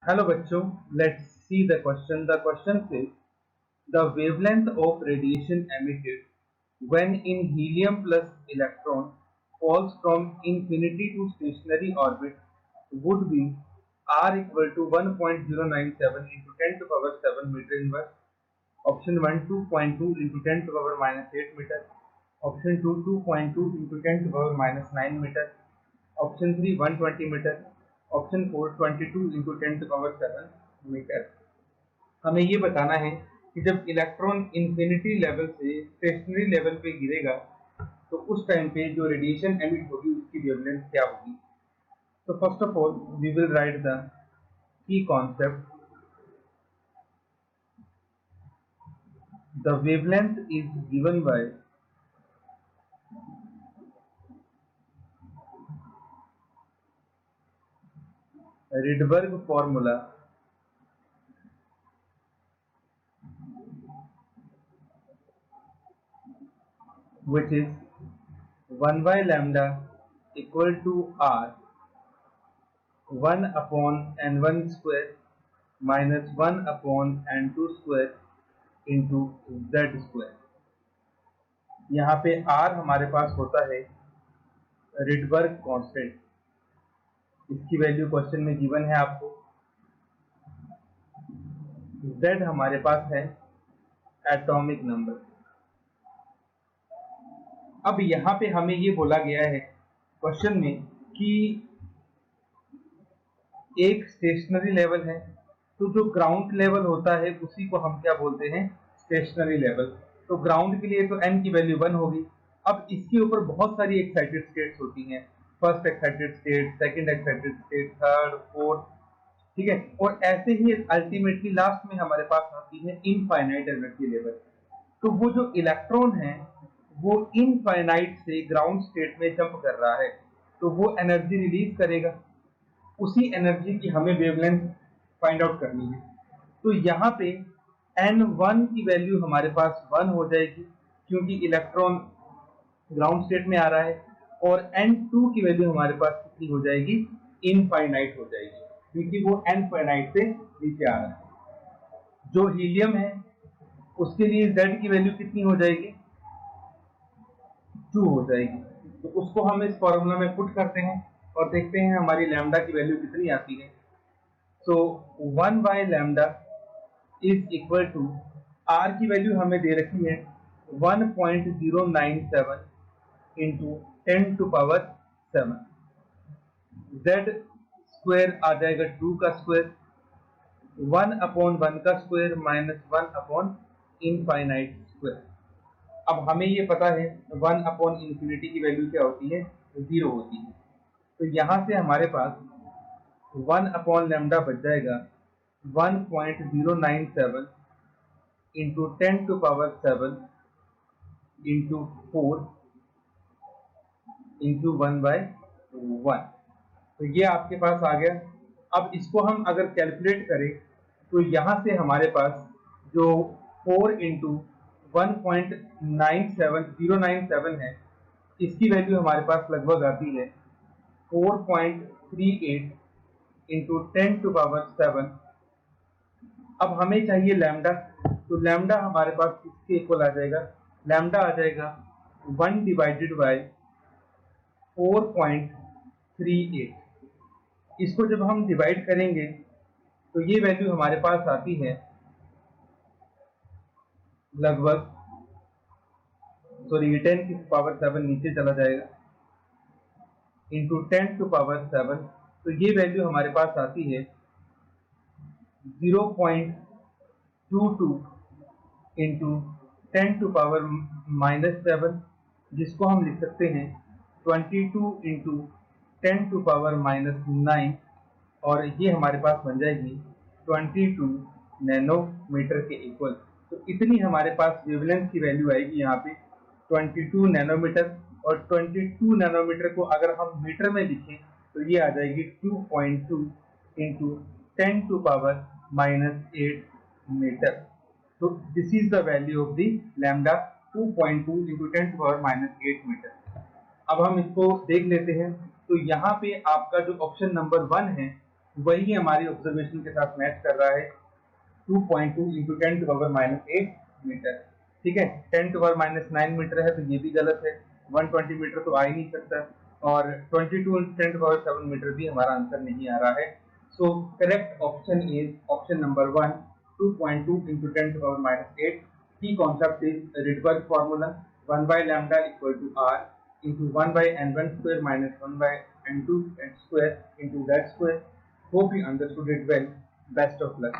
Hello बच्चों, let's see the question. The question says the wavelength of radiation emitted when in helium plus electron falls from infinity to stationary orbit would be r equal to 1.097 into 10 to power 7 meter inverse. Option 1 2.2 into 10 to power minus 8 meter. Option 2 2.2 into 10 to power minus 9 meter. Option 3 120 metre, option 4 22 into 10 to power 7 metre. हमें ये बताना है कि जब electron infinity level से stationary level पे गिरेगा तो उस टाइम पे जो रेडिएशन एमिट होगी उसकी वेवलेंथ क्या होगी। तो first of all we will write the key concept. The wavelength is given by Rydberg formula which is 1 by lambda equal to r 1 upon n1 square minus 1 upon n2 square into z square। यहाँ पे r हमारे पास होता है Rydberg constant, इसकी value question में given है आपको। z हमारे पास है एटॉमिक नंबर। अब यहाँ पे हमें ये बोला गया है क्वेश्चन में कि एक स्टेशनरी लेवल है, तो जो ग्राउंड लेवल होता है उसी को हम क्या बोलते हैं, स्टेशनरी लेवल। तो ग्राउंड के लिए तो n की वैल्यू 1 होगी। अब इसके ऊपर बहुत सारी एक्साइटेड स्टेट्स होती हैं, first excited state, second excited state, third, fourth, ठीक है। और ऐसे ही अल्टीमेटली लास्ट में हमारे पास आती है इनफाइनाइट एनर्जी लेवल। तो वो जो इलेक्ट्रॉन है वो इनफाइनाइट से ग्राउंड स्टेट में जंप कर रहा है, तो वो एनर्जी रिलीज करेगा। उसी एनर्जी की हमें वेवलेंथ फाइंड आउट करनी है। तो यहाँ पे n1 की वैल्यू हमारे पास 1 हो जाएगी क्योंकि इलेक्ट्रॉन ग्राउंड स्टेट में आ रहा है, और n2 की वैल्यू हमारे पास कितनी हो जाएगी, इनफाइनाइट हो जाएगी क्योंकि वो इनफाइनाइट से नीचे आ रहा है। जो हीलियम है उसके लिए z की वैल्यू कितनी हो जाएगी, 2 हो जाएगी। तो उसको हम इस फॉर्मूला में पुट करते हैं और देखते हैं हमारी लैम्डा की वैल्यू कितनी आती है। So 1 by lambda is equal to, R की वैल्यू हमें दे रखी है 1.097 into 10 to power 7, Z square आ जाएगा 2 का स्क्वायर, 1 अपॉन 1 का square minus 1 upon infinite square. अब हमें ये पता है 1 अपॉन इन्फिनिटी की वैल्यू क्या होती है, 0 होती है। तो यहाँ से हमारे पास 1 अपॉन लैम्डा बच जाएगा 1.097 into 10 to power 7 into 4 into 1 by 1। तो ये आपके पास आ गया। अब इसको हम अगर कैलकुलेट करें तो यहाँ से हमारे पास जो 4 इंटू 1.097 है, इसकी वैल्यू हमारे पास लगभग आती है 4.38 इंटू 10 टू पावर 7। अब हमें चाहिए लैम्डा, तो लैम्डा हमारे पास किसके इक्वल आ जाएगा, लैम्डा आ जाएगा 1 डिवाइडेड बाय 4.38। इसको जब हम डिवाइड करेंगे तो ये वैल्यू हमारे पास आती है लगभग, सॉरी 10 की पावर 7 नीचे चला जाएगा, इंटू 10 टू पावर 7। तो ये वैल्यू हमारे पास आती है 0.22 इंटू 10 टू पावर माइनस 7, जिसको हम लिख सकते हैं 22 इंटू 10 टू पावर माइनस 9, और ये हमारे पास बन जाएगी 22 नैनोमीटर के इक्वल। तो इतनी हमारे पास वेवलेंथ की वैल्यू आएगी यहाँ पे 22 नैनोमीटर, और 22 नैनोमीटर को अगर हम मीटर में लिखें तो ये आ जाएगी 2.2 into 10 to power minus 8 metre. तो this is the value of the lambda, 2.2 into 10 to power minus 8 metre. अब हम इसको देख लेते हैं। तो यहाँ पे आपका जो ऑप्शन नंबर 1 है वही हमारी ऑब्जर्वेशन के साथ मैच कर रहा है। 2.2 इंटू 10⁻⁻8 मीटर। ठीक है, 10⁻⁹ मीटर है तो ये भी गलत है, 120 मीटर तो आ ही नहीं सकता, और 22 इंटू 10⁻7 मीटर भी हमारा आंसर नहीं आ रहा है। So correct option is option number 1, 2.2 into 10⁻⁸। की concept is Rydberg formula 1 by lambda equal to r into 1 by n1 square minus 1 by n2 square into z square. Hope you understood it well. Best of luck.